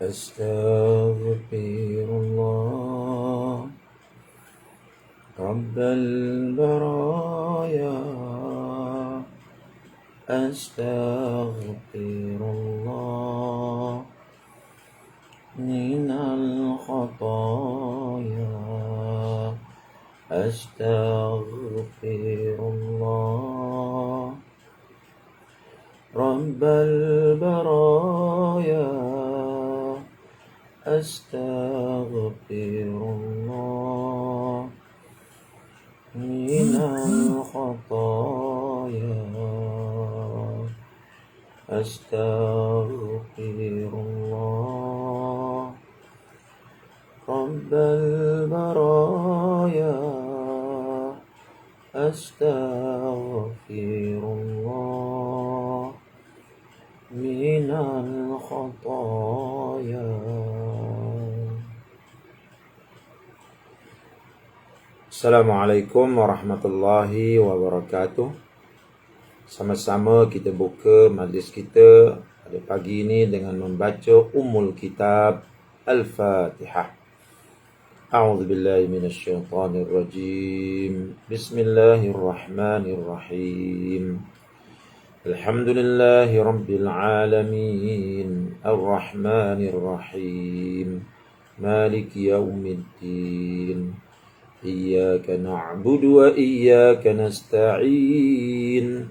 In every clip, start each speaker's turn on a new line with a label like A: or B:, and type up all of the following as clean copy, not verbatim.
A: أستغفر الله رب البرايا أستغفر الله من الخطايا أستغفر الله رب البرايا أستغفر الله من الخطايا أستغفر الله رب البرايا أستغفر الله من الخطايا. Assalamualaikum warahmatullahi wabarakatuh. Sama-sama kita buka majlis kita pada pagi ini dengan membaca Ummul Kitab Al-Fatihah. A'udzu billahi minasyaitonir rajim. Bismillahirrahmanirrahim. Alhamdulillahi rabbil alamin. Ar-Rahmanir Rahim. Maliki yaumiddin. إياك نعبد وإياك نستعين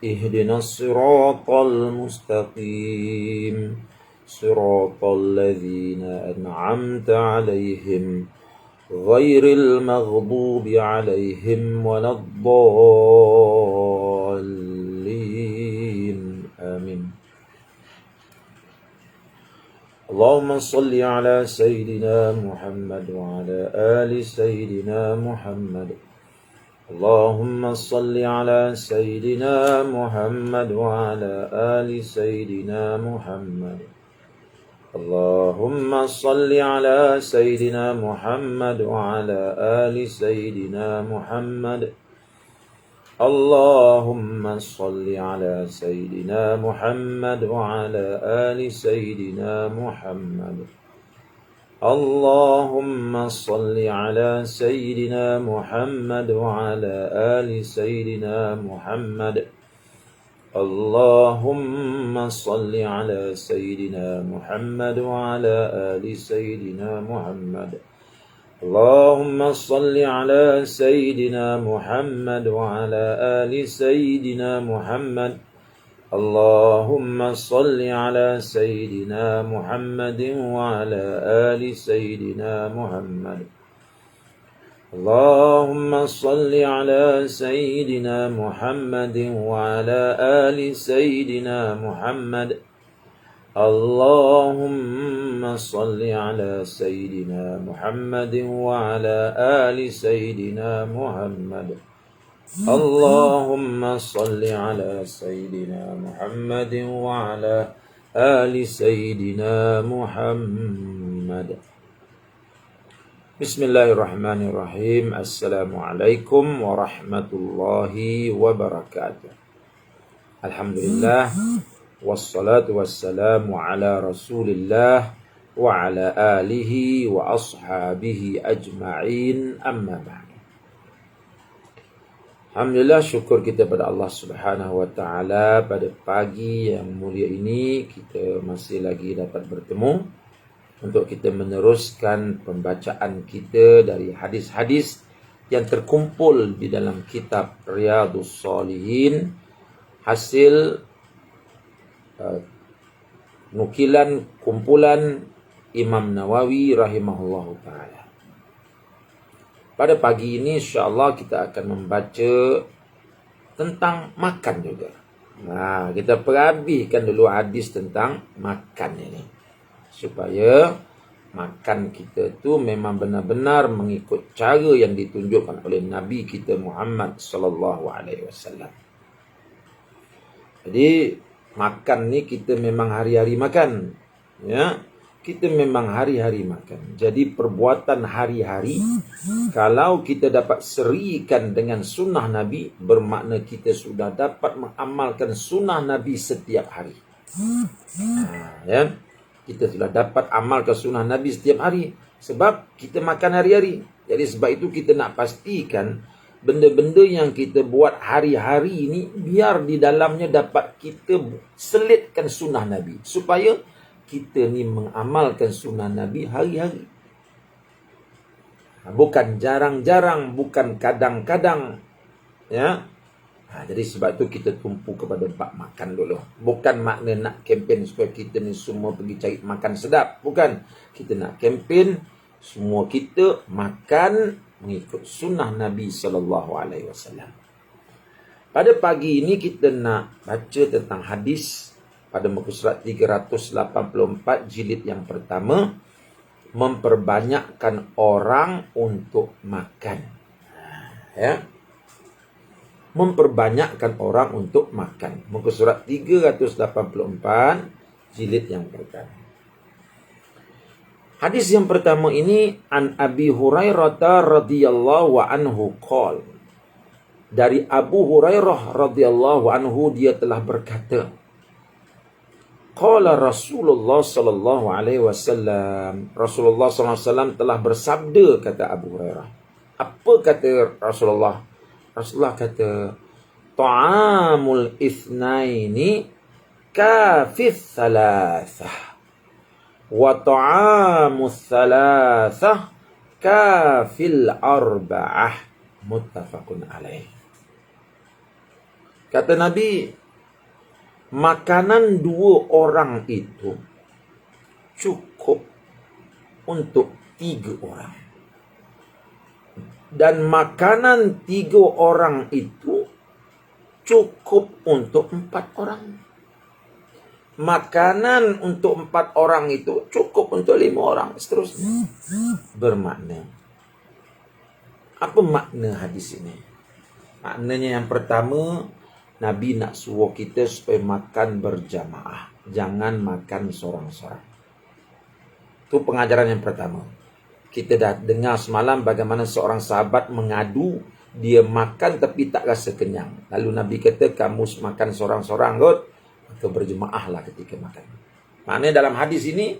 A: اهدنا الصراط المستقيم صراط الذين أنعمت عليهم غير المغضوب عليهم ولا الضالين آمين. اللهم صل على سيدنا محمد وعلى آل سيدنا محمد. اللهم صل على سيدنا محمد وعلى آل سيدنا محمد. اللهم صل على سيدنا محمد وعلى آل سيدنا محمد. اللهم صل على سيدنا محمد وعلى آل سيدنا محمد. اللهم صل على سيدنا محمد وعلى آل سيدنا محمد. اللهم صل على سيدنا محمد وعلى آل سيدنا محمد. اللهم صل على سيدنا محمد وعلى آل سيدنا محمد. اللهم صل على سيدنا محمد وعلى آل سيدنا محمد. اللهم صل على سيدنا محمد وعلى آل سيدنا محمد. اللهم صل على سيدنا محمد وعلى آل سيدنا محمد. اللهم صل على سيدنا محمد وعلى آل سيدنا محمد. Bismillahirrahmanirrahim. Assalamualaikum warahmatullahi wabarakatuh. Alhamdulillah. Wassalatu wassalamu ala rasulillah wa ala alihi wa ashabihi ajma'in, amma ba'd. Alhamdulillah, syukur kita pada Allah Subhanahu wa taala pada pagi yang mulia ini kita masih lagi dapat bertemu untuk kita meneruskan pembacaan kita dari hadis-hadis yang terkumpul di dalam kitab Riyadhus Shalihin, hasil nukilan kumpulan Imam Nawawi rahimahullahu ta'ala. Pada pagi ini insyaAllah kita akan membaca tentang makan juga. Nah, kita perhabiskan dulu hadis tentang makan ini, supaya makan kita tu memang benar-benar mengikut cara yang ditunjukkan oleh Nabi kita Muhammad sallallahu alaihi wasallam. Jadi makan ni kita memang hari-hari makan, ya. Kita memang hari-hari makan. Jadi perbuatan hari-hari, kalau kita dapat serikan dengan sunnah Nabi, bermakna kita sudah dapat mengamalkan sunnah Nabi setiap hari. Ya. Kita sudah dapat amalkan sunnah Nabi setiap hari. Sebab kita makan hari-hari. Jadi sebab itu kita nak pastikan benda-benda yang kita buat hari-hari ini biar di dalamnya dapat kita selitkan sunnah Nabi. Supaya kita ni mengamalkan sunnah Nabi hari-hari. Bukan jarang-jarang, bukan kadang-kadang. Ya. Jadi sebab itu kita tumpu kepada bab makan dulu. Bukan makna nak kempen supaya kita ni semua pergi cari makan sedap. Bukan. Kita nak kempen semua kita makan mengikut sunnah Nabi SAW. Pada pagi ini kita nak baca tentang hadis pada muka surat 384 jilid yang pertama. Memperbanyakkan orang untuk makan. Ya. Memperbanyakkan orang untuk makan. Muka surat 384 jilid yang pertama. Hadis yang pertama ini an Abi Hurairah radhiyallahu anhu qol. Dari Abu Hurairah radhiyallahu anhu dia telah berkata, qala Rasulullah sallallahu alaihi wasallam. Rasulullah sallallahu alaihi wasallam telah bersabda, kata Abu Hurairah. Apa kata Rasulullah? Rasulullah kata, ta'amul ithnaini kafith thalathah. Wa ta'amus thalathah kafil arba'ah. Muttafaqun alaih. Kata Nabi, makanan dua orang itu cukup untuk 3 orang. Dan makanan 3 orang itu cukup untuk 4 orang. Makanan untuk 4 orang itu cukup untuk 5 orang. Seterusnya. Bermakna. Apa makna hadis ini? Maknanya yang pertama, Nabi nak suruh kita supaya makan berjamaah. Jangan makan sorang-sorang. Itu pengajaran yang pertama. Kita dah dengar semalam bagaimana seorang sahabat mengadu. Dia makan tapi tak rasa kenyang. Lalu Nabi kata, kamu makan sorang-sorang kot. Maka berjemaahlah ketika makan. Maknanya dalam hadis ini,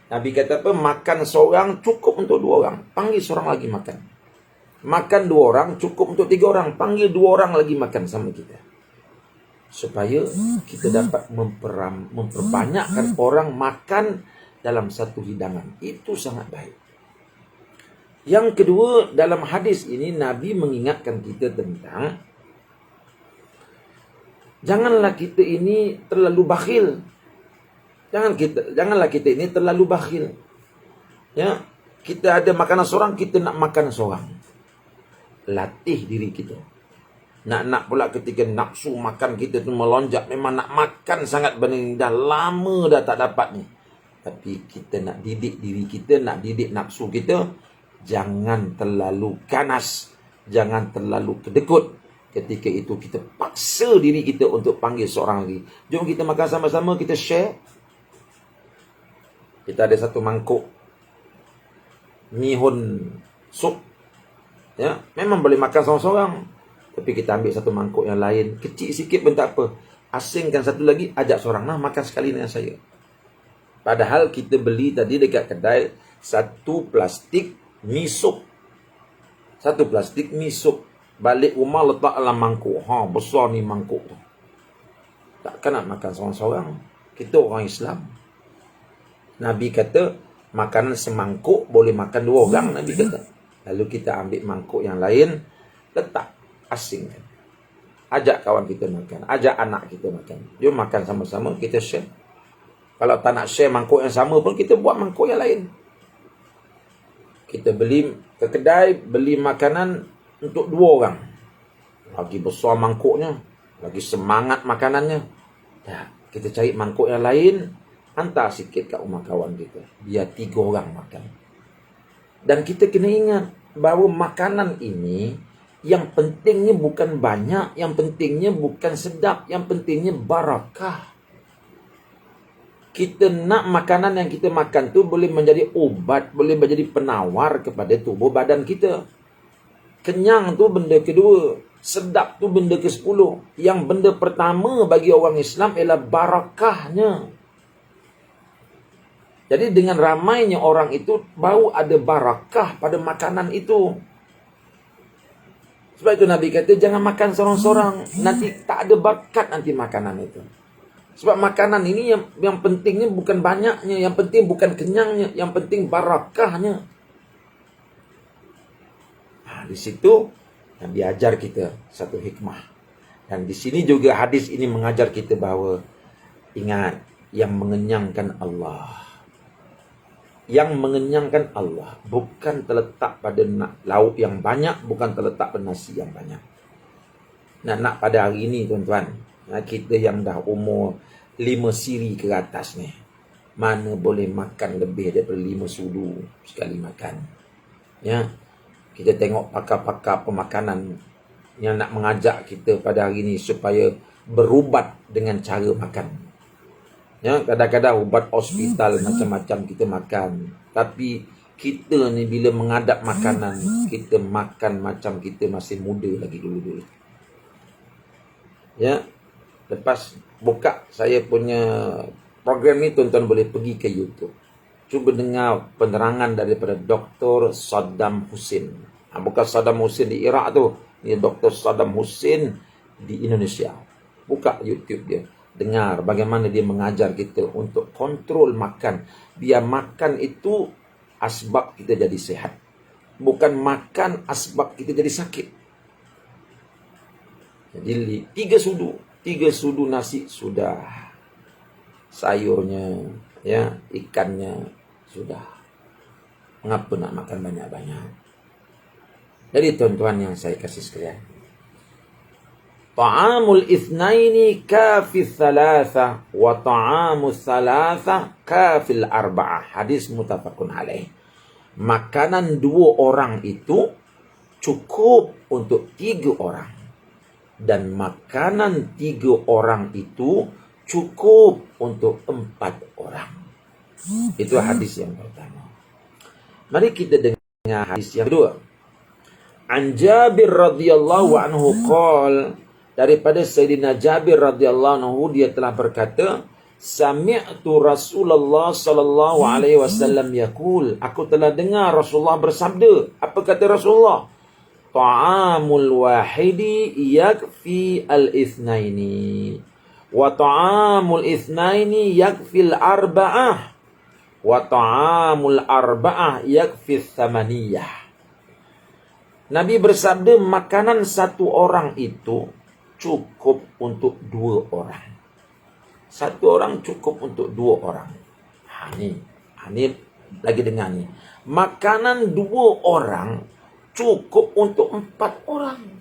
A: Nabi kata apa? Makan seorang cukup untuk 2 orang. Panggil seorang lagi makan. Makan 2 orang cukup untuk 3 orang. Panggil 2 orang lagi makan sama kita. Supaya kita dapat memperbanyakkan orang makan dalam satu hidangan. Itu sangat baik. Yang kedua, dalam hadis ini Nabi mengingatkan kita tentang janganlah kita ini terlalu bakhil. Janganlah kita ini terlalu bakhil. Ya, kita ada makanan seorang, kita nak makan seorang. Latih diri kita. Nak pula ketika nafsu makan kita tu melonjak, memang nak makan sangat bening, dah lama dah tak dapat ni. Tapi kita nak didik diri kita, nak didik nafsu kita. Jangan terlalu ganas, jangan terlalu kedekut. Ketika itu kita paksa diri kita untuk panggil seorang lagi. Jom kita makan sama-sama, kita share. Kita ada satu mangkuk mihun sup. Ya, memang boleh makan seorang-seorang. Tapi kita ambil satu mangkuk yang lain, kecil sikit pun tak apa. Asingkan satu lagi, ajak seorang, nah makan sekali dengan saya. Padahal kita beli tadi dekat kedai satu plastik mi sup. Satu plastik mi sup. Balik rumah letak dalam mangkuk. Besar ni mangkuk tu. Takkan nak makan seorang-seorang. Kita orang Islam. Nabi kata, makanan semangkuk boleh makan 2 orang. Nabi kata. Lalu kita ambil mangkuk yang lain, letak, asingkan. Ajak kawan kita makan. Ajak anak kita makan. Jom makan sama-sama, kita share. Kalau tak nak share mangkuk yang sama pun, kita buat mangkuk yang lain. Kita beli ke kedai, beli makanan untuk 2 orang. Lagi besar mangkuknya, lagi semangat makanannya. Ya, kita cari mangkuk yang lain, hantar sikit kat rumah kawan kita. Biar 3 orang makan. Dan kita kena ingat bahawa makanan ini, yang pentingnya bukan banyak, yang pentingnya bukan sedap, yang pentingnya barakah. Kita nak makanan yang kita makan tu boleh menjadi obat, boleh menjadi penawar kepada tubuh badan kita. Kenyang tu benda kedua, sedap tu benda ke-10. Yang benda pertama bagi orang Islam ialah barakahnya. Jadi dengan ramainya orang itu, baru ada barakah pada makanan itu. Sebab itu Nabi kata, jangan makan sorang-sorang, nanti tak ada bakat nanti makanan itu. Sebab makanan ini yang pentingnya bukan banyaknya, yang penting bukan kenyangnya, yang penting barakahnya. Nah, di situ Nabi ajar kita satu hikmah. Dan di sini juga hadis ini mengajar kita bahawa ingat, yang mengenyangkan Allah. Yang mengenyangkan Allah bukan terletak pada lauk yang banyak, bukan terletak pada nasi yang banyak. Nak pada hari ini tuan-tuan, kita yang dah umur 5 siri ke atas ni, mana boleh makan lebih daripada 5 sudu sekali makan. Ya, kita tengok pakar-pakar pemakanan yang nak mengajak kita pada hari ini supaya berubat dengan cara makan. Ya, kadang-kadang ubat hospital macam-macam kita makan. Tapi kita ni bila menghadap makanan, kita makan macam kita masih muda lagi dulu-dulu. Ya, lepas buka saya punya program ni, tuan-tuan boleh pergi ke YouTube. Cuba dengar penerangan daripada Dr. Saddam Hussein. Bukan Saddam Hussein di Iraq tu. Ni Dr. Saddam Hussein di Indonesia. Buka YouTube dia. Dengar bagaimana dia mengajar kita untuk kontrol makan. Biar makan itu asbab kita jadi sehat. Bukan makan asbab kita jadi sakit. Jadi 3 sudu nasi sudah. Sayurnya, ya, ikannya sudah. Mengapa nak makan banyak-banyak? Jadi tuan-tuan yang saya kasih sekalian, ta'amul ithnaini kafil thalatha wa ta'amul thalatha kafil arba'ah. Hadis muttafaqun alaih. Makanan 2 orang itu cukup untuk 3 orang. Dan makanan 3 orang itu cukup untuk 4 orang. Itu hadis yang pertama. Mari kita dengar hadis yang kedua. An Jabir radhiyallahu anhu qala, daripada Sayyidina Jabir radhiyallahu anhu, dia telah berkata, sami'tu Rasulullah sallallahu alaihi wasallam yaqul, aku telah dengar Rasulullah bersabda. Apa kata Rasulullah? Ta'amul wahidi yakfi al-ithnaini wa ta'amul ithnaini yakfi al-arba'ah wa ta'amul arba'ah yakfi thamaniyah. Nabi bersabda, makanan 1 orang itu cukup untuk 2 orang. 1 orang cukup untuk 2 orang. Ini lagi dengar ni. Makanan 2 orang cukup untuk 4 orang.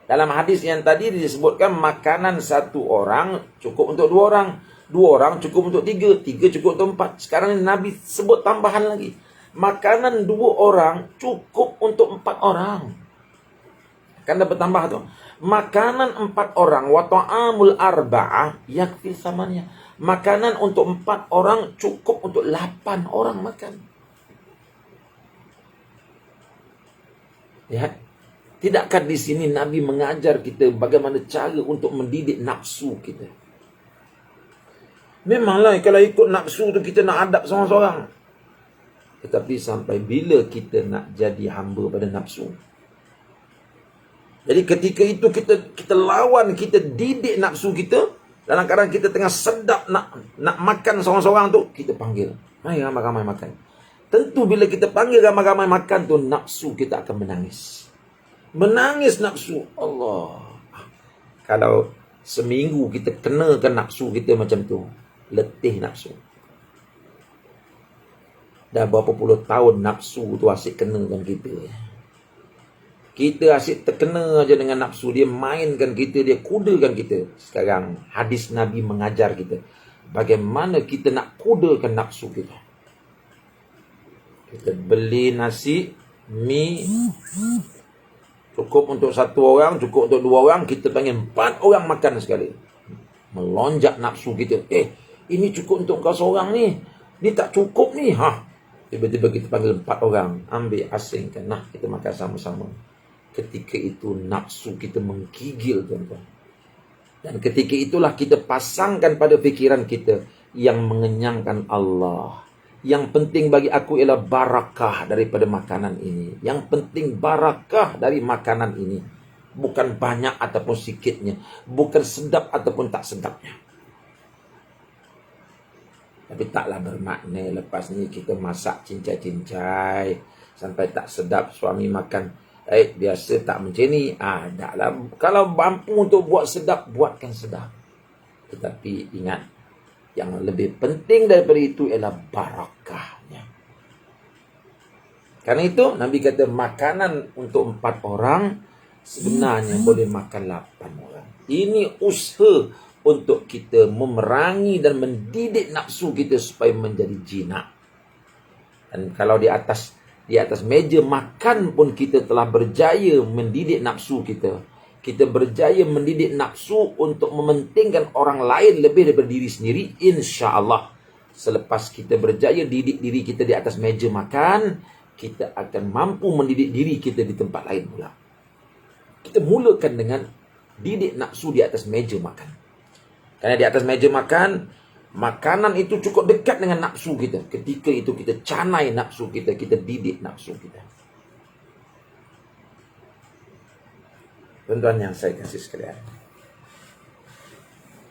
A: Dalam hadis yang tadi disebutkan makanan 1 orang cukup untuk 2 orang. 2 orang cukup untuk 3. 3 cukup untuk 4. Sekarang Nabi sebut tambahan lagi. Makanan 2 orang cukup untuk 4 orang. Kan dapat tambah tu. Makanan 4 orang wa ta'amul arba'ah yakfi samanya. Makanan untuk 4 orang cukup untuk 8 orang makan. Ya. Tidakkah di sini Nabi mengajar kita bagaimana cara untuk mendidik nafsu kita? Memanglah kalau ikut nafsu tu kita nak hadap seorang-seorang. Tetapi sampai bila kita nak jadi hamba pada nafsu? Jadi ketika itu kita lawan, kita didik nafsu kita. Dalam keadaan kita tengah sedap nak makan seorang-seorang tu, kita panggil, mari ramai-ramai makan. Tentu bila kita panggil ramai-ramai makan tu, nafsu kita akan menangis. Menangis nafsu. Allah. Kalau seminggu kita kenakan nafsu kita macam tu, letih nafsu. Dah berapa puluh tahun nafsu tu asyik kenakan kita. Kita asyik terkena aja dengan nafsu. Dia mainkan kita, dia kudakan kita. Sekarang hadis Nabi mengajar kita bagaimana kita nak kudakan nafsu kita. Kita beli nasi, mi, cukup untuk 1 orang, cukup untuk 2 orang. Kita panggil 4 orang makan sekali. Melonjak nafsu kita. Ini cukup untuk kau seorang ni. Ni tak cukup ni. Tiba-tiba kita panggil 4 orang. Ambil, asingkan. Nah, kita makan sama-sama. Ketika itu nafsu kita menggigil, tuan-tuan. Dan ketika itulah kita pasangkan pada fikiran kita yang mengenyangkan Allah. Yang penting bagi aku ialah barakah daripada makanan ini. Yang penting barakah dari makanan ini. Bukan banyak ataupun sikitnya. Bukan sedap ataupun tak sedapnya. Tapi taklah bermakna lepas ni kita masak cincai-cincai sampai tak sedap, suami makan biasa tak macam ni. Taklah. Kalau mampu untuk buat sedap, buatkan sedap. Tetapi ingat, yang lebih penting daripada itu ialah barakahnya. Karena itu Nabi kata makanan untuk 4 orang sebenarnya boleh makan 8 orang. Ini usaha untuk kita memerangi dan mendidik nafsu kita supaya menjadi jinak. Dan kalau di atas meja makan pun kita telah berjaya mendidik nafsu kita. Kita berjaya mendidik nafsu untuk mementingkan orang lain lebih daripada diri sendiri. InsyaAllah selepas kita berjaya didik diri kita di atas meja makan, kita akan mampu mendidik diri kita di tempat lain pula. Kita mulakan dengan didik nafsu di atas meja makan. Karena di atas meja makan, makanan itu cukup dekat dengan nafsu kita. Ketika itu kita canai nafsu kita, kita didik nafsu kita. Tuan-tuan yang saya kasih sekalian,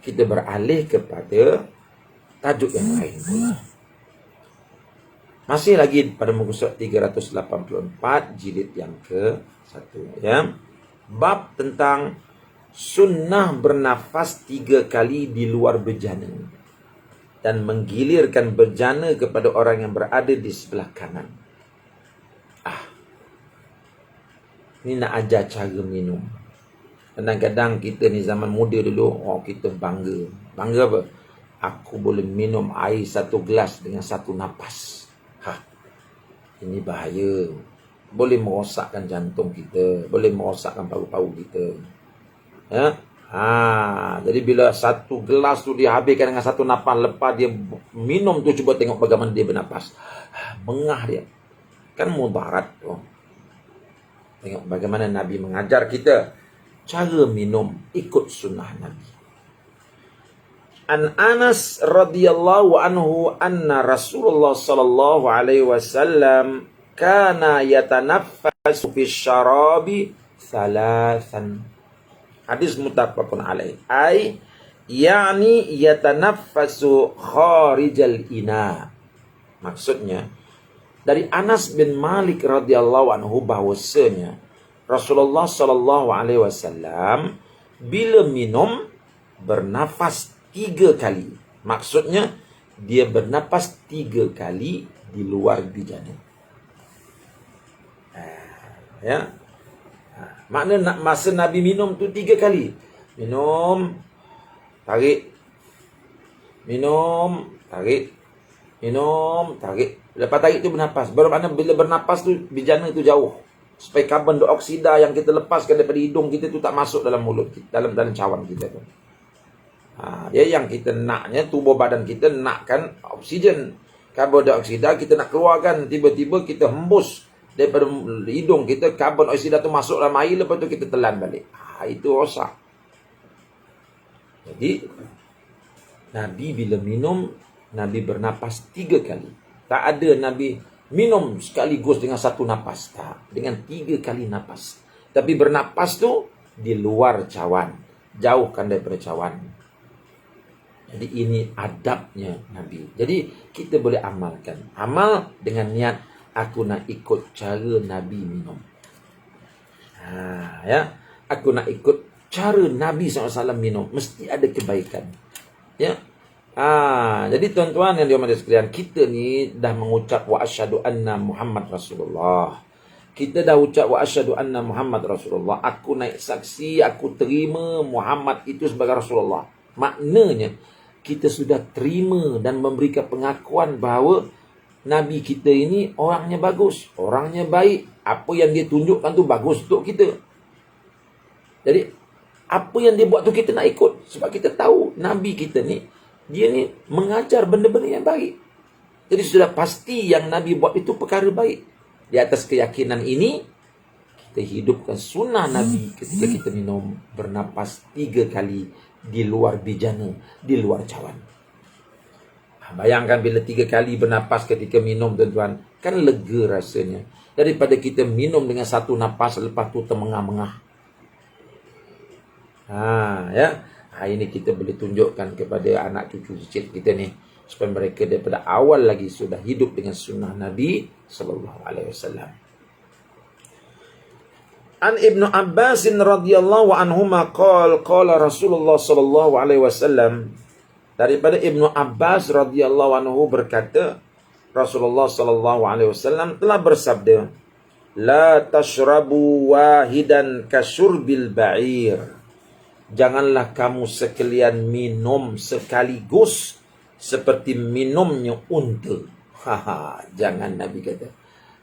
A: kita beralih kepada tajuk yang lain pula. Masih lagi pada muka surat 384 jilid yang ke-1, ya. Bab tentang sunnah bernafas 3 kali di luar bejana dan menggilirkan bejana kepada orang yang berada di sebelah kanan. Ini nak ajar cara minum. Kadang-kadang kita ni zaman muda dulu, kita bangga. Bangga apa? Aku boleh minum air 1 gelas dengan 1 napas. Ini bahaya. Boleh merosakkan jantung kita, boleh merosakkan paru-paru kita. Ya? Jadi bila 1 gelas tu dia habiskan dengan 1 napas, lepas dia minum tu, cuba tengok bagaimana dia bernapas. Mengah dia. Kan mudarat tu. Tengok bagaimana Nabi mengajar kita cara minum ikut sunnah Nabi. An Anas radhiyallahu anhu anna Rasulullah sallallahu alaihi wasallam kana yatanaffasu fi syarabi thalathan. Hadis muttafaqun alaih. Yani yatanaffasu kharijal ina. Maksudnya dari Anas bin Malik radhiyallahu anhu bahwasanya Rasulullah sallallahu alaihi wasallam bila minum bernafas 3 kali. Maksudnya dia bernafas 3 kali di luar bejana. Ya. Makna masa Nabi minum tu 3 kali. Minum, tarik. Minum, tarik. Minum, tarik. Lepas tarik tu bernapas. Bermakna bila bernapas tu bejana tu jauh. Supaya karbon dioksida yang kita lepaskan daripada hidung kita tu tak masuk dalam mulut kita, dalam cawan kita tu. Dia yang kita naknya, tubuh badan kita nakkan oksigen. Karbon dioksida kita nak keluarkan, tiba-tiba kita hembus daripada hidung kita, karbon dioksida tu masuk dalam air, lepas tu kita telan balik. Itu rosak. Jadi Nabi bila minum, Nabi bernapas 3 kali. Tak ada Nabi minum sekaligus dengan 1 napas. Tak. Dengan 3 kali napas. Tapi bernapas tu di luar cawan. Jauhkan daripada cawan. Jadi ini adabnya Nabi. Jadi kita boleh amalkan. Amal dengan niat, aku nak ikut cara Nabi minum. Ya, aku nak ikut cara Nabi SAW minum. Mesti ada kebaikan. Ya. Jadi tuan-tuan yang dirahmati sekalian, kita ni dah mengucap wa asyhadu anna Muhammad Rasulullah. Kita dah ucap wa asyhadu anna Muhammad Rasulullah. Aku naik saksi, aku terima Muhammad itu sebagai Rasulullah. Maknanya kita sudah terima dan memberikan pengakuan bahawa Nabi kita ini orangnya bagus, orangnya baik. Apa yang dia tunjukkan tu bagus untuk kita. Jadi apa yang dia buat tu kita nak ikut. Sebab kita tahu Nabi kita ni, dia ni mengajar benda-benda yang baik. Jadi sudah pasti yang Nabi buat itu perkara baik. Di atas keyakinan ini, kita hidupkan sunnah Nabi ketika kita minum bernapas 3 kali di luar bejana, di luar cawan. Bayangkan bila 3 kali bernapas ketika minum, tuan-tuan, kan lega rasanya. Daripada kita minum dengan satu napas, lepas tu termengah-mengah. Ya. Ini kita boleh tunjukkan kepada anak cucu cicit kita ni, supaya mereka daripada awal lagi sudah hidup dengan sunnah Nabi sallallahu alaihi wasallam. An Ibnu Abbas radhiyallahu anhuma qala Rasulullah sallallahu alaihi wasallam, daripada Ibnu Abbas radhiyallahu anhu berkata, Rasulullah sallallahu alaihi wasallam telah bersabda, la tashrabu wahidan kasyurbil ba'ir. Janganlah kamu sekalian minum sekaligus seperti minumnya unta. Jangan, Nabi kata.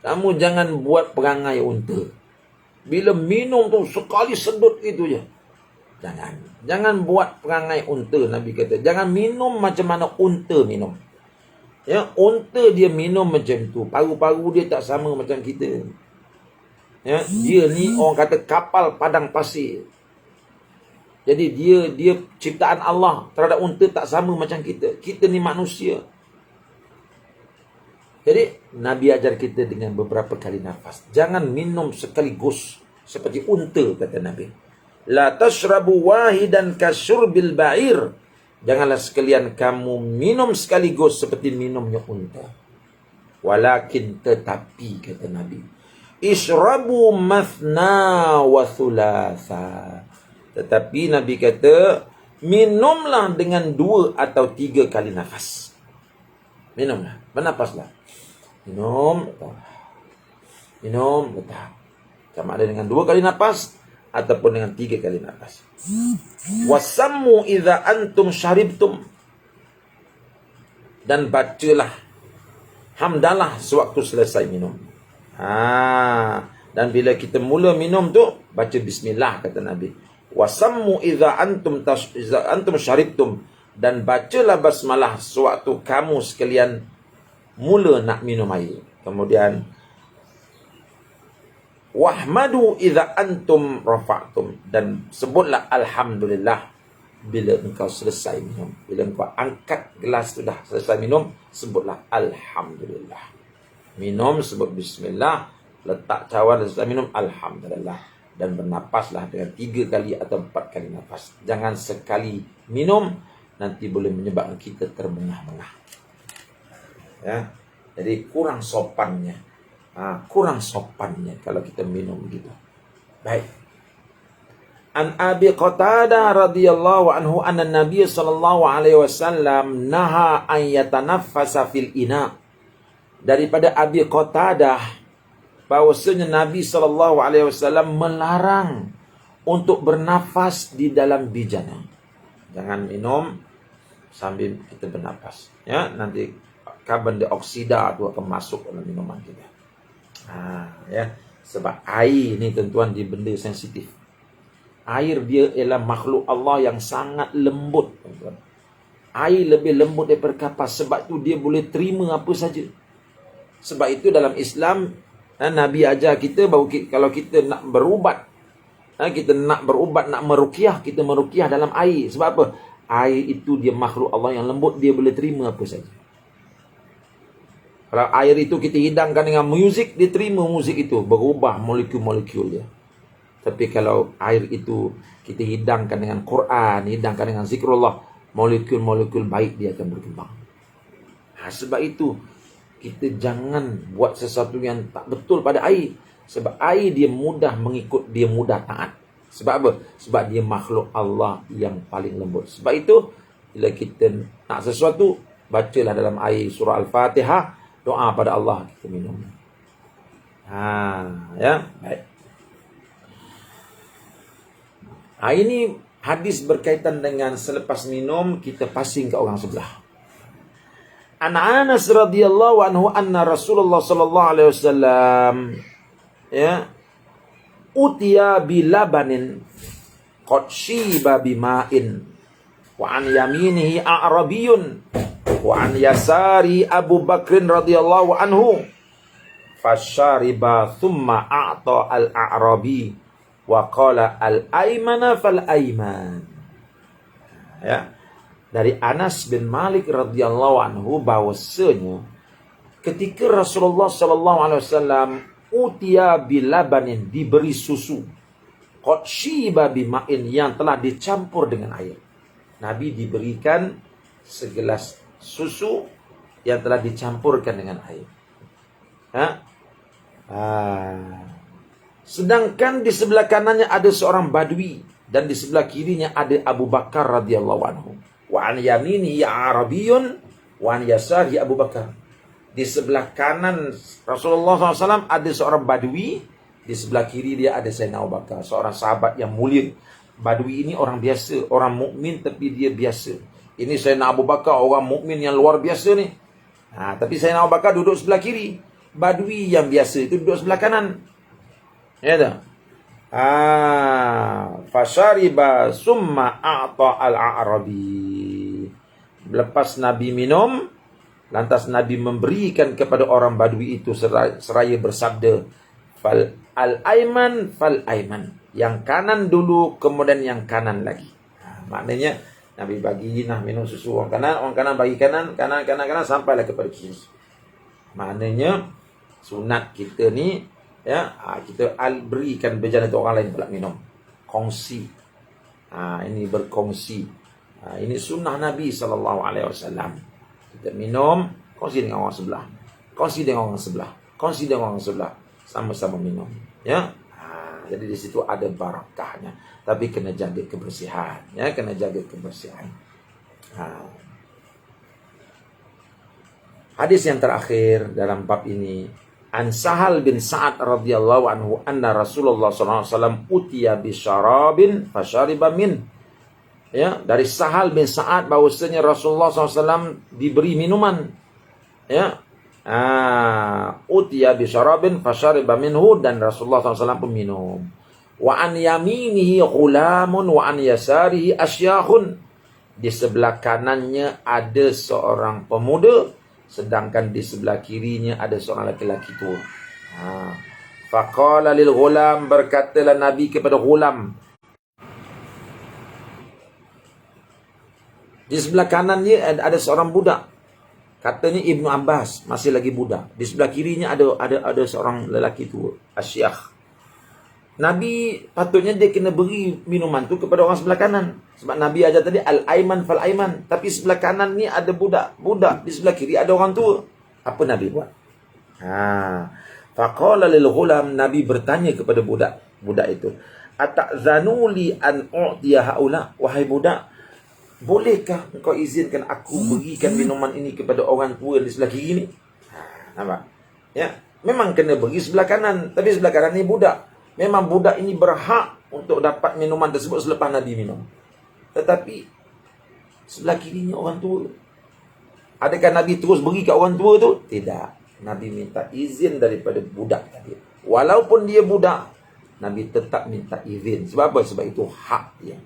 A: Kamu jangan buat perangai unta. Bila minum tu sekali sedut itu je. Jangan buat perangai unta, Nabi kata. Jangan minum macam mana unta minum. Ya, unta dia minum macam tu. Paru-paru dia tak sama macam kita. Ya, dia ni orang kata kapal padang pasir. Jadi dia ciptaan Allah terhadap unta tak sama macam kita. Kita ni manusia. Jadi Nabi ajar kita dengan beberapa kali nafas. Jangan minum sekaligus seperti unta, kata Nabi. La tashrabu wahidan kasyurbil ba'ir. Janganlah sekalian kamu minum sekaligus seperti minumnya unta. Walakin, tetapi, kata Nabi, ishrabu mathna wa thulatha. Tetapi Nabi kata, minumlah dengan 2 atau 3 kali nafas. Minumlah, bernafaslah. Minum, letak. Sama ada dengan 2 kali nafas ataupun dengan 3 kali nafas. Wasammu idza antum syaribtum. Dan bacalah hamdalah sewaktu selesai minum. Dan bila kita mula minum tu, baca bismillah, kata Nabi. Wasammu idza antum syaribtum. Dan bacalah basmalah sewaktu kamu sekalian mula nak minum air. Kemudian wahmadu idza antum rafa'tum. Dan sebutlah alhamdulillah bila engkau selesai minum. Bila engkau angkat gelas sudah selesai minum, sebutlah alhamdulillah. Minum, sebut bismillah, letak cawan selesai minum, alhamdulillah. Dan bernapaslah dengan 3 kali atau 4 kali nafas. Jangan sekali minum, nanti boleh menyebabkan kita termengah-mengah. Ya, jadi kurang sopannya. Kurang sopannya kalau kita minum begitu. Baik. An Abi Qatadah radhiyallahu anhu anna Nabiy sallallahu alaihi wasallam naha an yatanaffasa fil ina. Daripada Abi Qatadah bahwasanya Nabi SAW melarang untuk bernafas di dalam bijana. Jangan minum sambil kita bernafas. Ya, nanti karbon dioksida itu akan masuk dalam minuman kita. Ya, sebab air ni, tuan-tuan, dia benda sensitif. Air dia ialah makhluk Allah yang sangat lembut, tuan-tuan. Air lebih lembut daripada kapas. Sebab tu dia boleh terima apa saja. Sebab itu dalam Islam, Nabi ajar kita bahawa kalau kita nak berubat, nak meruqyah, kita meruqyah dalam air. Sebab apa? Air itu dia makhluk Allah yang lembut, dia boleh terima apa saja. Kalau air itu kita hidangkan dengan muzik, dia terima muzik itu, berubah molekul-molekul dia. Tapi kalau air itu kita hidangkan dengan Quran, hidangkan dengan zikrullah, molekul-molekul baik dia akan berkembang. Sebab itu kita jangan buat sesuatu yang tak betul pada air. Sebab air dia mudah mengikut, dia mudah taat. Sebab apa? Sebab dia makhluk Allah yang paling lembut. Sebab itu, bila kita nak sesuatu, bacalah dalam air surah Al-Fatihah, doa pada Allah, kita minum. Ya, baik. Ini hadis berkaitan dengan selepas minum, kita passing ke orang sebelah. An Anas radhiyallahu anhu anna Rasulullah sallallahu alaihi wasallam utiya bilabanin qad shiba bima'in wa an yaminihi a'rabiyun wa an yasari Abu Bakrin radhiyallahu anhu fashariba thumma a'ta al-a'rabi wa qala al-aymana fal-ayman. Ya. dari Anas bin Malik radhiyallahu anhu bahwasanya ketika Rasulullah sallallahu alaihi wasallam utiya bilabanin, diberi susu, qad syiba bima'in, yang telah dicampur dengan air. Nabi diberikan segelas susu yang telah dicampurkan dengan air. Sedangkan di sebelah kanannya ada seorang badui dan di sebelah kirinya ada Abu Bakar radhiyallahu anhu. Wa an yamini ya Arabiyun wa an yasari Abu Bakar. Di sebelah kanan Rasulullah SAW ada seorang badui, di sebelah kiri dia ada Sayyidina Abu Bakar, seorang sahabat yang mulia. Badui ini orang biasa, orang mukmin tapi dia biasa. Ini Sayyidina Abu Bakar, orang mukmin yang luar biasa ni. Tapi Sayyidina Abu Bakar duduk sebelah kiri. Badui yang biasa itu duduk sebelah kanan. Ya tak? Fashariba summa a'ta al-a'rabi. Lepas Nabi minum, lantas Nabi memberikan kepada orang badui itu seraya bersabda, fal al-aiman fal aiman. Yang kanan dulu, kemudian yang kanan lagi. Maknanya Nabi bagi minum susu orang kanan bagi kanan sampailah kepada kiri. Maknanya sunat kita ni, ya, kita berikan bejana itu orang lain pula minum. Kongsi. Ini berkongsi. Ini sunnah Nabi SAW. Kita minum, kongsi dengan orang sebelah. Kongsi dengan orang sebelah. Kongsi dengan orang sebelah. Sama-sama minum. Ya. Jadi di situ ada barakahnya. Tapi kena jaga kebersihan. Ya, kena jaga kebersihan. Hadis yang terakhir dalam bab ini, An Sahal bin Sa'ad radhiyallahu anhu anna Rasulullah sallallahu alaihi wasallam utiya bi syarabin fasyariba min. Ya, dari Sahal bin Sa'ad bahwasanya Rasulullah SAW diberi minuman. Ya. Utiya bi syarabin fasyariba minhu, dan Rasulullah SAW pun minum. Wa an yaminihi ghulamun wa an yasarihi asyakhun. Di sebelah kanannya ada seorang pemuda, sedangkan di sebelah kirinya ada seorang lelaki tua. Faqala lil ghulam, berkatalah Nabi kepada ghulam. Di sebelah kanannya ada seorang budak. Katanya Ibnu Abbas, masih lagi budak. Di sebelah kirinya ada seorang lelaki tua, asyakh. Nabi patutnya dia kena beri minuman tu kepada orang sebelah kanan. Sebab Nabi ajar tadi al-aiman fal aiman. Tapi sebelah kanan ni ada budak. Di sebelah kiri ada orang tua. Apa Nabi buat? Faqala lil ghulam, Nabi bertanya kepada budak itu, ata'zanuli an u'tiya haula, wahai budak, bolehkah engkau izinkan aku berikan minuman ini kepada orang tua di sebelah kiri ni? Nampak? Ya, memang kena beri sebelah kanan, tapi sebelah kanan ni budak. Memang budak ini berhak untuk dapat minuman tersebut selepas Nabi minum. Tetapi sebelah kirinya orang tua. Adakah Nabi terus beri ke orang tua tu? Tidak. Nabi minta izin daripada budak tadi. Walaupun dia budak, Nabi tetap minta izin. Sebab apa? Sebab itu hak dia.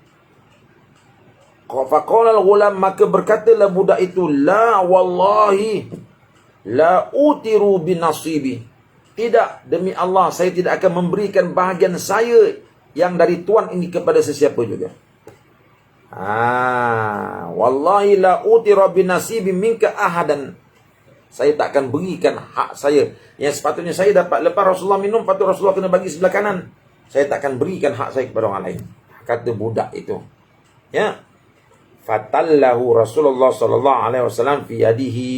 A: Faqala al-ghulam, maka berkatalah budak itu, la wallahi la utiru binasibi. Tidak, demi Allah, saya tidak akan memberikan bahagian saya yang dari Tuhan ini kepada sesiapa juga. Wallahi la utira binasibi minka ahadan. Saya tak akan berikan hak saya yang sepatutnya saya dapat. Lepas Rasulullah minum, patut Rasulullah kena bagi sebelah kanan. Saya tak akan berikan hak saya kepada orang lain. Kata budak itu. Ya. Fatallahu Rasulullah sallallahu alaihi wasallam fi yadihi.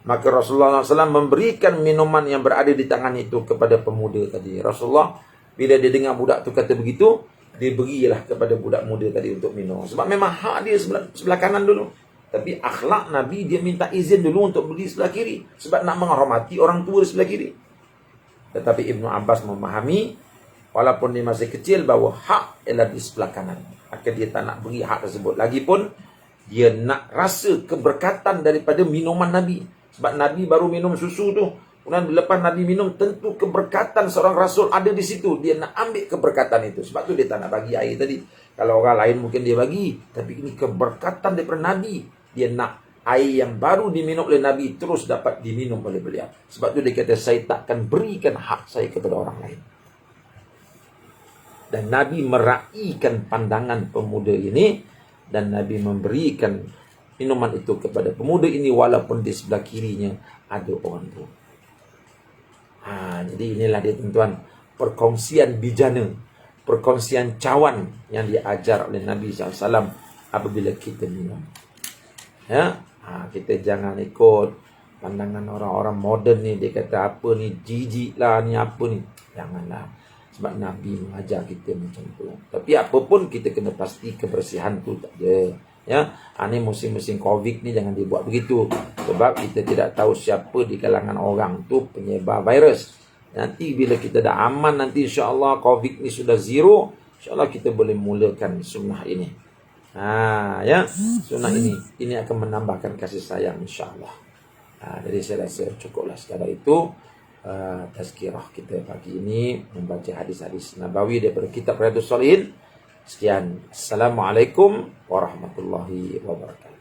A: Maka Rasulullah SAW memberikan minuman yang berada di tangan itu kepada pemuda tadi. Rasulullah bila dia dengar budak tu kata begitu, dia berilah kepada budak muda tadi untuk minum. Sebab memang hak dia sebelah kanan dulu. Tapi akhlak Nabi, dia minta izin dulu untuk beri sebelah kiri. Sebab nak menghormati orang tua di sebelah kiri. Tetapi Ibnu Abbas memahami, walaupun dia masih kecil, bahawa hak ialah di sebelah kanan. Maka dia tak nak beri hak tersebut. Lagipun, dia nak rasa keberkatan daripada minuman Nabi. Sebab Nabi baru minum susu tu. Kemudian lepas Nabi minum, tentu keberkatan seorang Rasul ada di situ. Dia nak ambil keberkatan itu. Sebab tu dia tak nak bagi air tadi. Kalau orang lain mungkin dia bagi. Tapi ini keberkatan daripada Nabi. Dia nak air yang baru diminum oleh Nabi terus dapat diminum oleh beliau. Sebab tu dia kata, saya takkan berikan hak saya kepada orang lain. Dan Nabi meraihkan pandangan pemuda ini dan Nabi memberikan minuman itu kepada pemuda ini walaupun di sebelah kirinya ada orang tua. Jadi inilah dia tuan-tuan, perkongsian bijana, perkongsian cawan yang diajar oleh Nabi SAW apabila kita minum. Kita jangan ikut pandangan orang-orang moden ni, dia kata apa ni, jijik lah ni, apa ni. Janganlah, sebab Nabi mengajar kita macam tu. Tapi apapun kita kena pasti kebersihan tu tak ada. Ini musim-musim Covid ni jangan dibuat begitu, sebab kita tidak tahu siapa di kalangan orang tu penyebar virus. Nanti bila kita dah aman, nanti insya-Allah Covid ni sudah zero, insya-Allah kita boleh mulakan sunnah ini. Sunnah ini akan menambahkan kasih sayang insya-Allah. Jadi saya rasa cukuplah sekadar itu tazkirah kita pagi ini, membaca hadis-hadis Nabawi daripada kitab Riyadhus Shalihin. Sekian. Assalamualaikum warahmatullahi wabarakatuh.